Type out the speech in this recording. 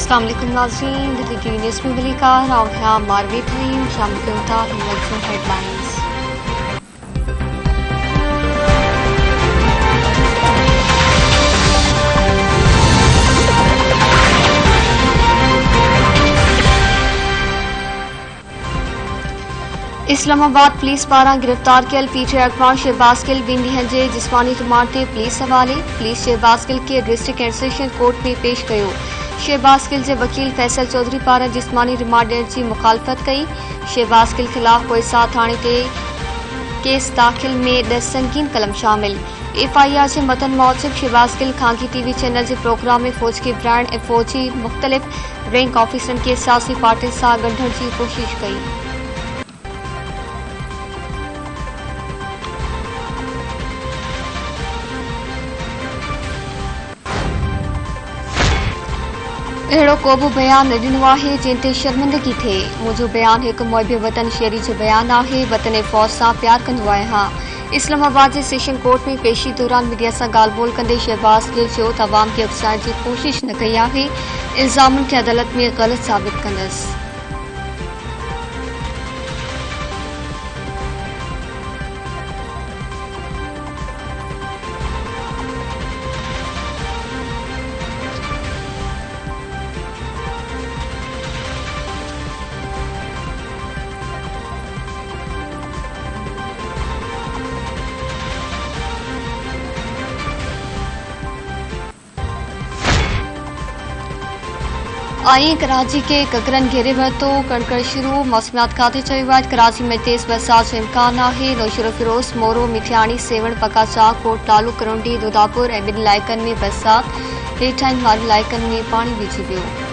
अस्सलाम वालेकुम नाज़रीन, दिल्ली की न्यूज़ में मिली कार और मारवी टाइम शाम के उतार हेडलाइंस। इस्लामाबाद पुलिस पारा गिरफ्तार कयल पीटीआई अगवान शहबाज गिल ॿिनि ॾींहनि जे जिस्मानी रिमांड ते पुलिस हवाले। पुलिस शहबाज गिल खे डिस्ट्रिक्ट एंड सेशन कोर्ट में पेश कयो। शहबाज गिल जे वकील फैसल चौधरी पारां जिस्मानी रिमांड ॾियण जी मुखालफ़त कई। शहबाज गिल ख़िलाफ़ पोइसा थाणे ते केस दाख़िल में 10 संगीन कलम शामिल। एफआईआर जे मतन मूजिब शहबाज गिल खांगी टीवी चैनल जे प्रोग्राम में फ़ौज खे विराइण ऐं फ़ौजी मुख़्तलिफ़ रैंक ऑफिसरनि खे सियासी पार्टियुनि सां ॻंढण जी कोशिश कई। अहिड़ो को बि बयान न ॾिनो आहे जंहिं ते शर्मिंदगी थिए। मुंहिंजो बयान हिकु मुहिब वतन शेरी जो बयान आहे। वतन ऐं फ़ौज सां प्यार कंदो आहियां। इस्लामाबाद जे सेशन कोर्ट में पेशी दौरान मीडिया सां ॻाल्हि ॿोल कंदे शहबाज गिल चयो त अवाम खे उकसाइण जी कोशिश न कई आहे। इल्ज़ामनि खे अदालत में ग़लति साबित कंदसि। कराची के ककरन घेरे वरितो। कणकण शुरू। मौसमियात खाते चयो आहे कराची में तेज़ बरसात जो इम्कान आहे। नौशरो फिरोज, मोरो, मिठियाणी, सेवण, पकाचा, कोट तालू, करौंडी, दुदापुर ऐं ॿिनि इलाइक़नि में बरसात। हेठां वारनि इलाइक़नि में पाणी विझी वियो।